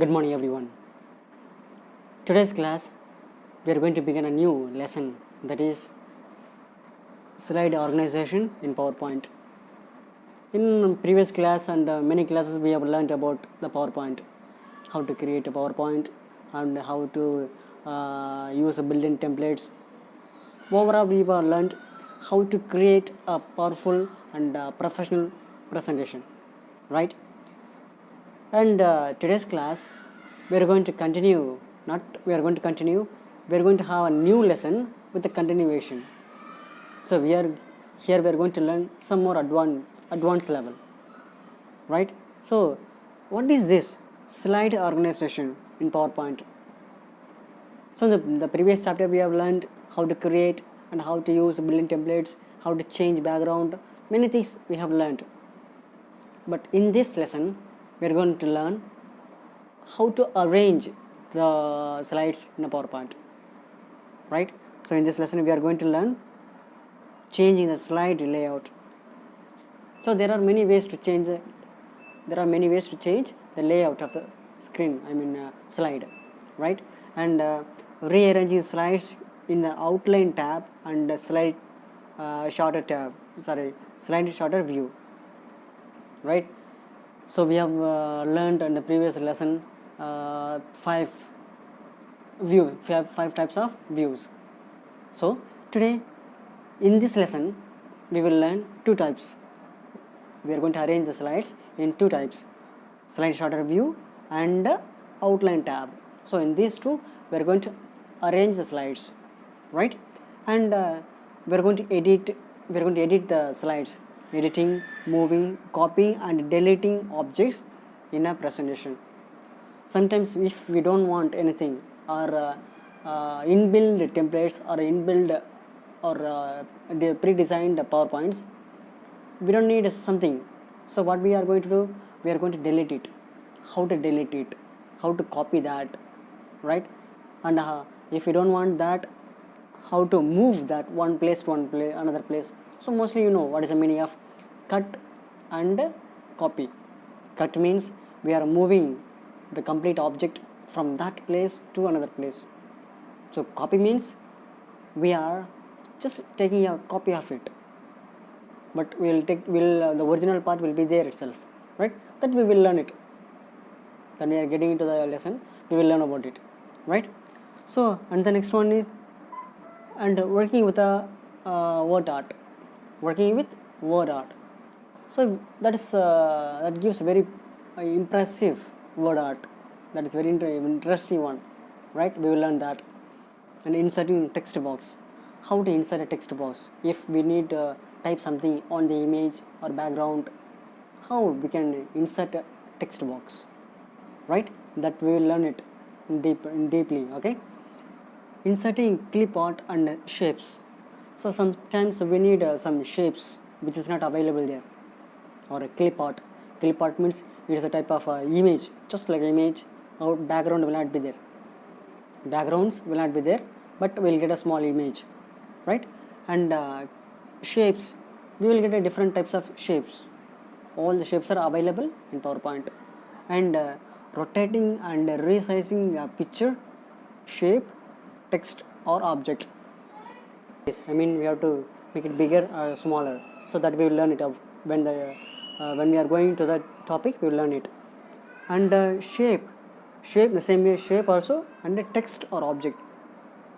Good morning, everyone. Today's class, we are going to begin a new lesson, that is slide organization in PowerPoint. In previous class and many classes, we have learned about the PowerPoint, how to create a PowerPoint and how to use a built-in templates. Overall, we have learned how to create a powerful and professional presentation, right? And today's class, we are going to continue. We are going to have a new lesson with a continuation. So we are going to learn some more advanced level, right? So what is this slide organization in PowerPoint? So in the previous chapter, we have learned how to create and how to use built-in templates, how to change background, many things we have learned. But in this lesson, we are going to learn how to arrange the slides in a PowerPoint, right? So in this lesson, we are going to learn changing the slide layout. So there are many ways to change the layout of the screen, slide, right? And rearranging slides in the outline tab and the slide shorter view, right? So we have learned in the previous lesson five types of views. So today in this lesson we will learn two types. We are going to arrange the slides in two types: slide shorter view and outline tab. So in these two we are going to arrange the slides, right? And we are going to edit the slides, editing, moving, copying and deleting objects in a presentation. Sometimes if we don't want anything, or inbuilt templates or inbuilt or pre-designed PowerPoints, we don't need something. So what we are going to do, we are going to delete it. How to delete it, how to copy that, right? And if you don't want that, how to move that one place to another place. So mostly you know what is the meaning of cut and copy. Cut means we are moving the complete object from that place to another place. So copy means we are just taking a copy of it, but the original part will be there itself, right? That we will learn it when we are getting into the lesson. We will learn about it, right? So and the next one is working with a word art. So that gives a very impressive word art. That is very interesting one, right? We will learn that. And inserting text box. How to insert a text box if we need to type something on the image or background. How we can insert a text box, right? That we will learn it deeply. Okay. Inserting clip art and shapes. So sometimes we need some shapes which is not available there, or a clip art. Clip art means it is a type of image, just like image. Our background will not be there. Backgrounds will not be there, but we will get a small image, right? And shapes, we will get a different types of shapes. All the shapes are available in PowerPoint. And rotating and resizing a picture, shape, text or object. We have to make it bigger or smaller, so that we will learn it when we are going to that topic. We will learn it. And shape the same way, shape also, and a text or object,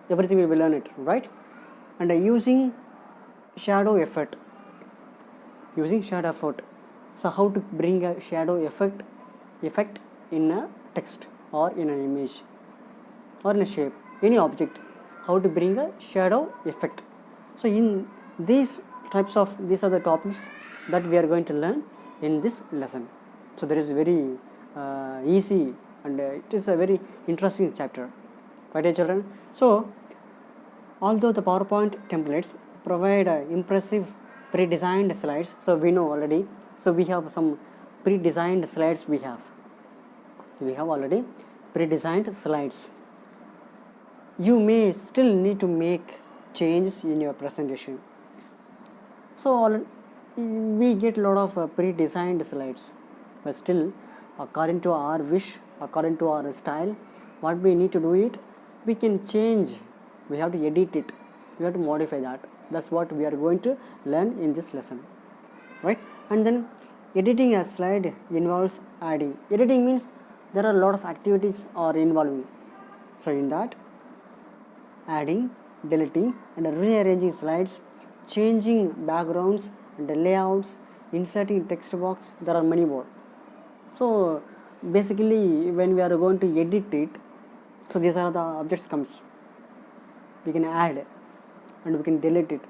everything we will learn it, right? And using shadow effect. So how to bring a shadow effect in a text or in an image or in a shape, any object, how to bring a shadow effect. So in these are the topics that we are going to learn in this lesson. So there is very easy and it is a very interesting chapter, right, children? So although the PowerPoint templates provide impressive pre-designed slides, so we know already. So we have some pre-designed slides. We have already pre-designed slides. You may still need to make changes in your presentation. So we get a lot of pre-designed slides, but still according to our wish, according to our style. What we need to do it, we can change, we have to edit it, we have to modify that. That's what we are going to learn in this lesson, right? And then editing a slide involves adding. Editing means there are a lot of activities are involving. So in that, adding, deleting and rearranging slides, changing backgrounds and layouts, inserting text box, there are many more. So basically when we are going to edit it, so these are the objects comes. We can add and we can delete it.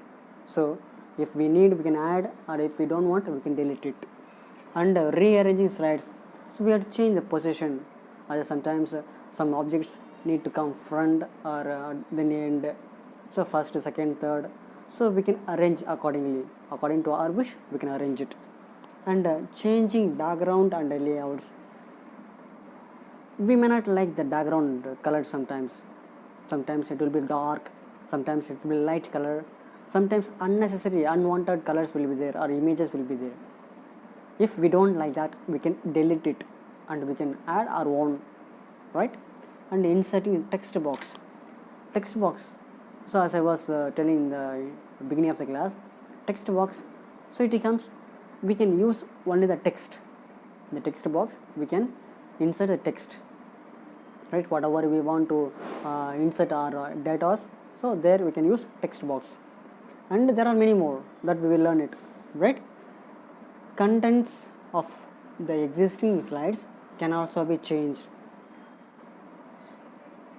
So if we need, we can add, or if we don't want, we can delete it. And rearranging slides, so we have to change the position. Sometimes some objects need to come front or then end, so first, second, third, so we can arrange accordingly, according to our wish we can arrange it. And changing background and layouts, we may not like the background color. Sometimes it will be dark, sometimes it will be light color, sometimes unnecessary unwanted colors will be there or images will be there. If we don't like that, we can delete it and we can add our own, right? And inserting text box, so as I was telling in the beginning of the class, text box, so it becomes, we can use only the text box, we can insert a text, right? Whatever we want to insert our data, so there we can use text box. And there are many more that we will learn it, right? Contents of the existing slides can also be changed.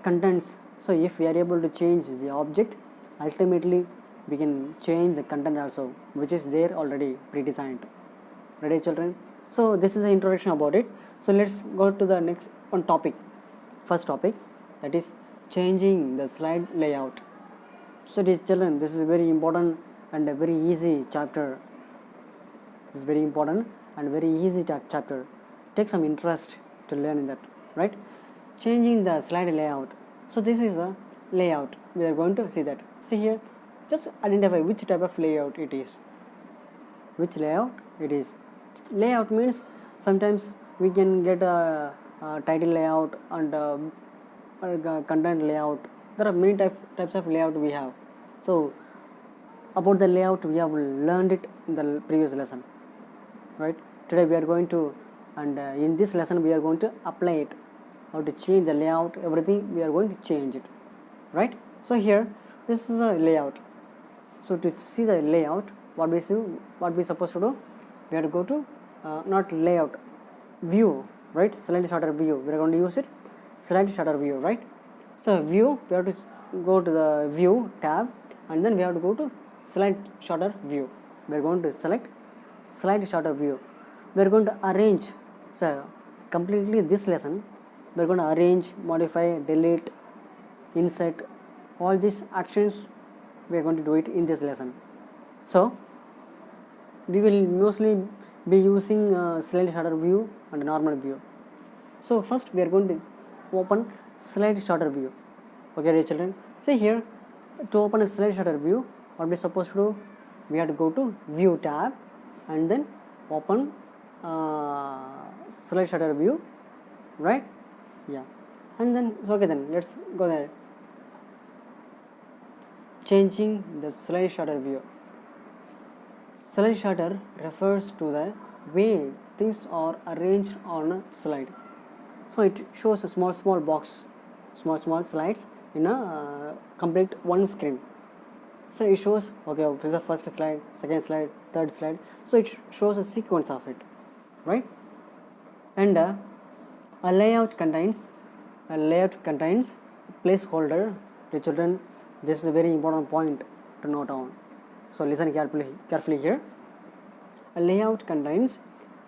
Contents, so if we are able to change the object, ultimately we can change the content also, which is there already pre-designed. Ready, children? So this is the introduction about it. So let's go to the next one topic. First topic, that is changing the slide layout. So these children, this is a very important and a very easy chapter. This is very important and very easy chapter. Take some interest to learn in that, right? Changing the slide layout. So this is a layout. We are going to see that. See here, just identify which type of layout it is. Which layout it is. Layout means sometimes we can get a title layout and a content layout. There are many types of layout we have. So about the layout we have learned it in the previous lesson, right? Today we are going to, and in this lesson we are going to apply it, how to change the layout, everything we are going to change it, right? So here this is a layout. So to see the layout, what we supposed to do, we have to go to not layout, view, right? Slide sorter view, we are going to use it, slide sorter view, right? So view, we have to go to the view tab and then we have to go to slide sorter view. We are going to select slide sorter view. We are going to arrange, so completely this lesson we are going to arrange, modify, delete, insert, all these actions we are going to do it in this lesson. So we will mostly be using slide sorter view and normal view. So first we are going to open slide sorter view. Okay, children, see here, to open a slide sorter view, what we supposed to do, we have to go to view tab and then open slide sorter view, right? Yeah, and then so okay, then let's go there. Changing the slide sorter view. Slide sorter refers to the way things are arranged on a slide. So it shows a small box, small slides in a complete one screen. So it shows, okay, this is the first slide, second slide, third slide. So it shows a sequence of it, right? And a layout contains placeholder. The children, this is a very important point to note down. So listen carefully here. A layout contains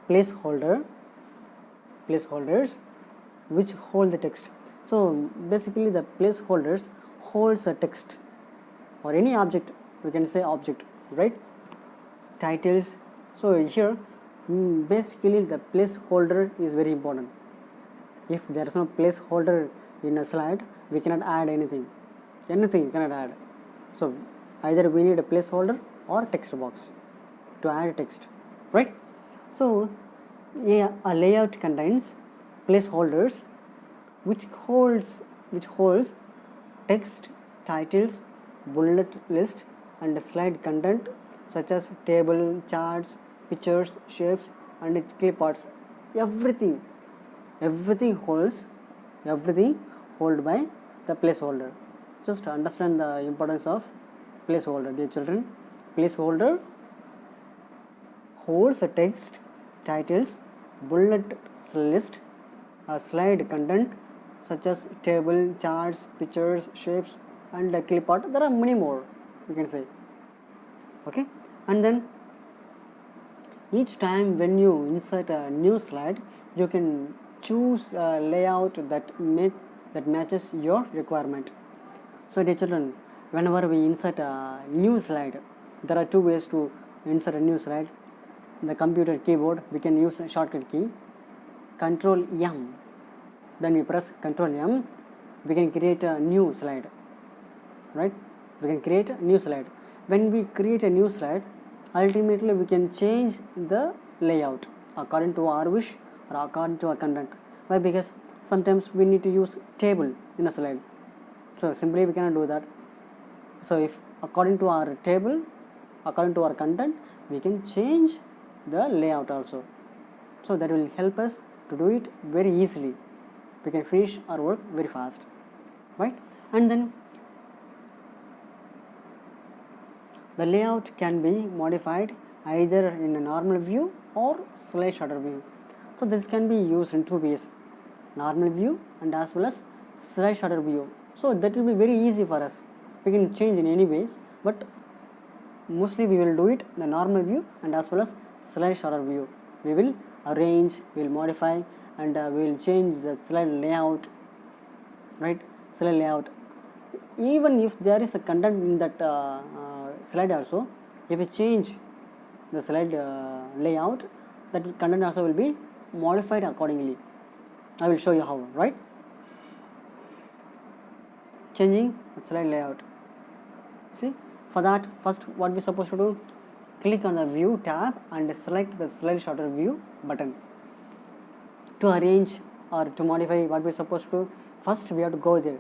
placeholders which hold the text. So basically the placeholders holds the text or any object, we can say object, right? Titles. So here basically the placeholder is very important. If there is no placeholder in a slide, we cannot add anything you cannot add. So either we need a placeholder or text box to add text, right? So yeah, a layout contains placeholders which holds text, titles, bullet list, and slide content such as table, charts, pictures, shapes, and cliparts. Everything holds by the placeholder. Just understand the importance of placeholder, dear children. Placeholder holds a text, titles, bullet list, a slide content such as table, charts, pictures, shapes, and a clipart. There are many more, you can say. Okay, and then each time when you insert a new slide, you can choose a layout that matches your requirement. So dear children, whenever we insert a new slide, there are two ways to insert a new slide. The computer keyboard, we can use a shortcut key, Control M. When we press Control M, we can create a new slide, right? We can create a new slide. When we create a new slide, ultimately we can change the layout according to our wish or according to our content. Why? Because sometimes we need to use table in a slide, so simply we cannot do that. So if according to our table, according to our content, we can change the layout also. So that will help us to do it very easily. We can finish our work very fast, right? And then the layout can be modified either in a normal view or slide sorter view. So this can be used in two ways, normal view and as well as slide sorter view. So that will be very easy for us. We can change in any ways, but mostly we will do it in the normal view and as well as slide sorter view. We will arrange, we will modify, and we will change the slide layout, right? Slide layout. Even if there is a content in that slide also, if we change the slide layout, that content also will be modified accordingly. I will show you how, right? Changing the slide layout. See, for that, first what we supposed to do, click on the view tab and select the slide sorter view button. To arrange or to modify, what we supposed to do, first we have to go there.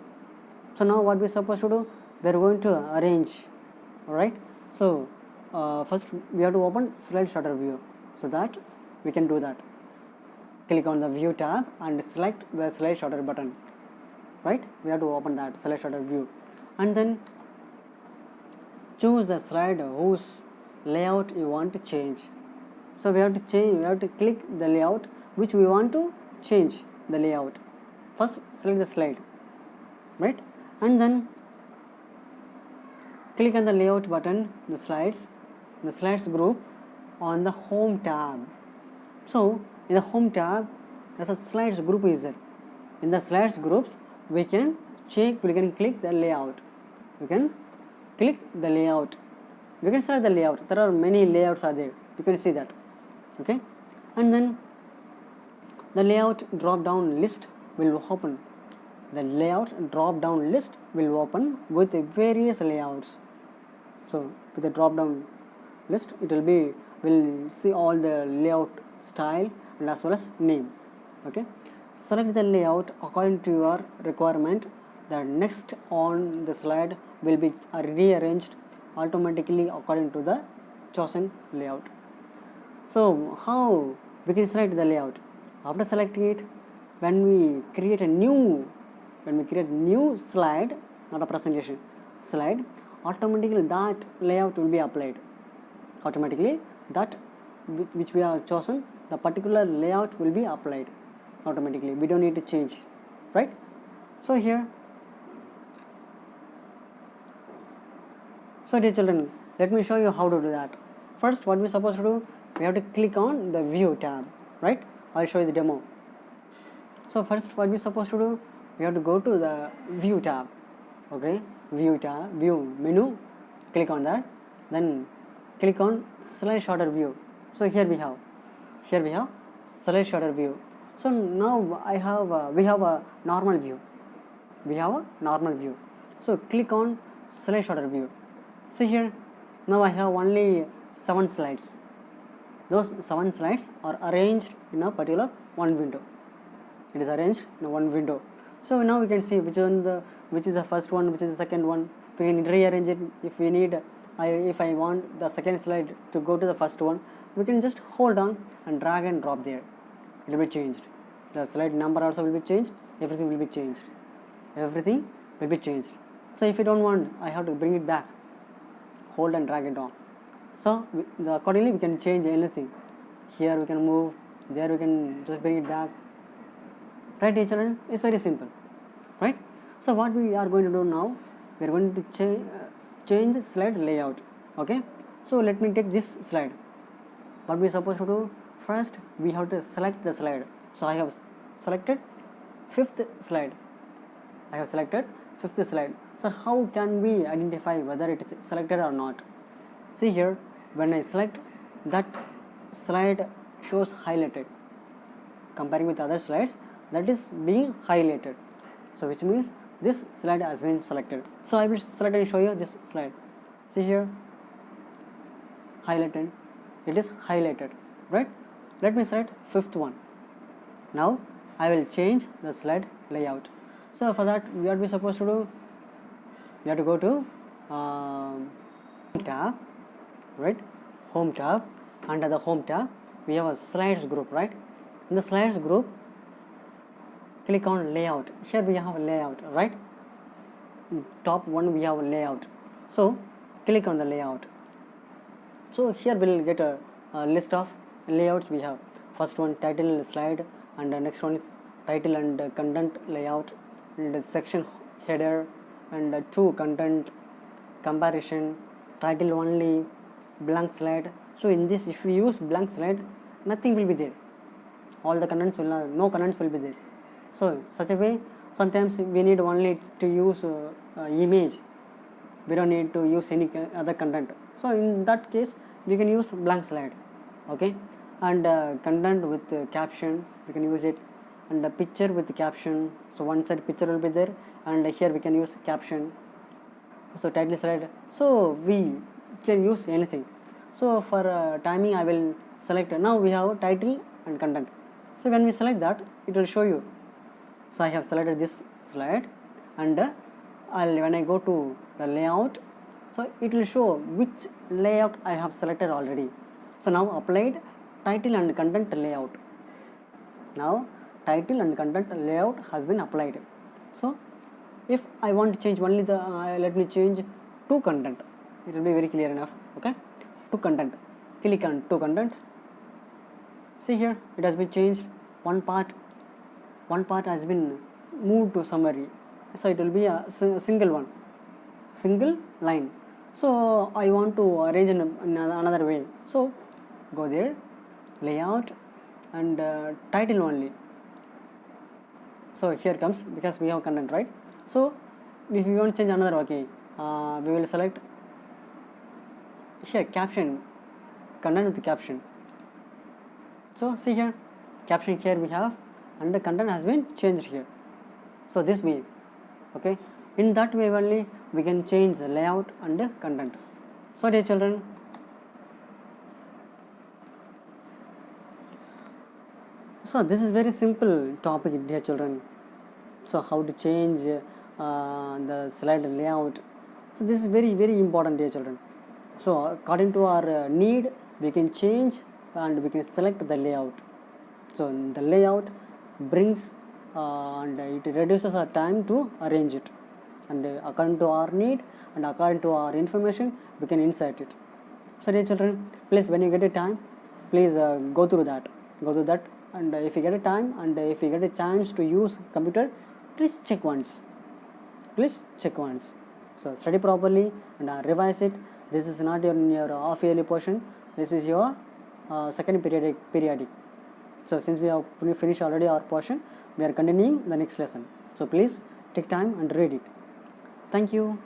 So now what we supposed to do, we are going to arrange, alright? So first we have to open slide sorter view, so that we can do that. Click on the view tab and select the slide sorter button, right? We have to open that slide sorter view, and then choose the slide whose layout you want to change. So we have to click the layout which we want to change the layout. First select the slide, right? And then click on the layout button, the slides group on the home tab. So in the home tab, there's a slides group is there. In the slides groups, we can click the layout. We can click the layout. We can select the layout. There are many layouts are there. You can see that. Okay, and then the layout drop down list will open. The layout drop down list will open with various layouts. So with the drop down list, it will be, we'll see all the layout style and as well as name. Okay, select the layout according to your requirement. The next on the slide will be rearranged automatically according to the chosen layout. So how we can select the layout? After selecting it, when we create a new slide, not a presentation slide, automatically that layout will be applied. Automatically that which we have chosen, the particular layout will be applied automatically. We don't need to change, right? So here, so dear children, let me show you how to do that. First, what we're supposed to do, we have to click on the view tab, right? I'll show you the demo. So first, what we're supposed to do, we have to go to the view tab. Okay, view tab, view menu, click on that, then click on slide sorter view. So here we have slide sorter view. So now we have a normal view. So click on slide sorter view. See here, now I have only 7 slides. Those 7 slides are arranged in a particular one window. It is arranged in one window. So now we can see which is the first one, which is the second one. We can rearrange it if we need. If I want the second slide to go to the first one, we can just hold on and drag and drop there. It will be changed. The slide number also will be changed. Everything will be changed. Everything will be changed. So if you don't want, I have to bring it back. Hold and drag it on. So accordingly we can change anything. Here we can move. There we can just bring it back. Right, dear children? It's very simple. Right? So what we are going to do now, we are going to change the slide layout. Okay? So let me take this slide. What we are supposed to do? First we have to select the slide. So I have selected fifth slide. So how can we identify whether it is selected or not? See here, when I select, that slide shows highlighted. Comparing with other slides, that is being highlighted. So which means this slide has been selected. So I will select and show you this slide. See here, highlighted. It is highlighted, right? Let me select fifth one. Now I will change the slide layout. So for that, what are we supposed to do? We have to go to Home tab, right? Home tab. Under the Home tab, we have a slides group, right? In the slides group, click on layout. Here we have a layout, right? Top one we have a layout. So click on the layout. So here we'll get a list of layouts we have. First one, title slide, and the next one is title and content layout, and the section header, and 2 content, comparison, title only, blank slide. So in this, if we use blank slide, nothing will be there. All the contents will not, no contents will be there. So such a way, sometimes we need only to use image. We don't need to use any other content. So in that case, we can use blank slide. Okay, and content with caption, we can use it, and a picture with caption. So one side picture will be there, and here we can use caption. So title slide. So we can use anything. So for timing, I will select. Now we have title and content. So when we select that, it will show you. So I have selected this slide, and when I go to the layout, so it will show which layout I have selected already. So now applied title and content layout. Now title and content layout has been applied. So if I want to change only the let me change to content, it will be very clear enough. Okay, to content, click on to content. See here, it has been changed. One part has been moved to summary, so it will be a single line. So I want to arrange in another way. So go there, layout, and title only. So here comes, because we have content, right? So if we want to change another, okay, we will select here caption, content with caption. So see here, caption here we have, and the content has been changed here. So this way, okay, in that way only we can change the layout and the content. So dear children, so this is very simple topic, dear children. So how to change the slide layout. So this is very important, dear children. So according to our need, we can change and we can select the layout. So the layout brings and it reduces our time to arrange it, and according to our need and according to our information, we can insert it. So dear children, please, when you get a time, please go through that, and if you get a time and if you get a chance to use computer, please check once. So study properly and revise it. This is not your half yearly portion, this is your second periodic. So since we have finished already our portion, we are continuing the next lesson. So please take time and read it. Thank you.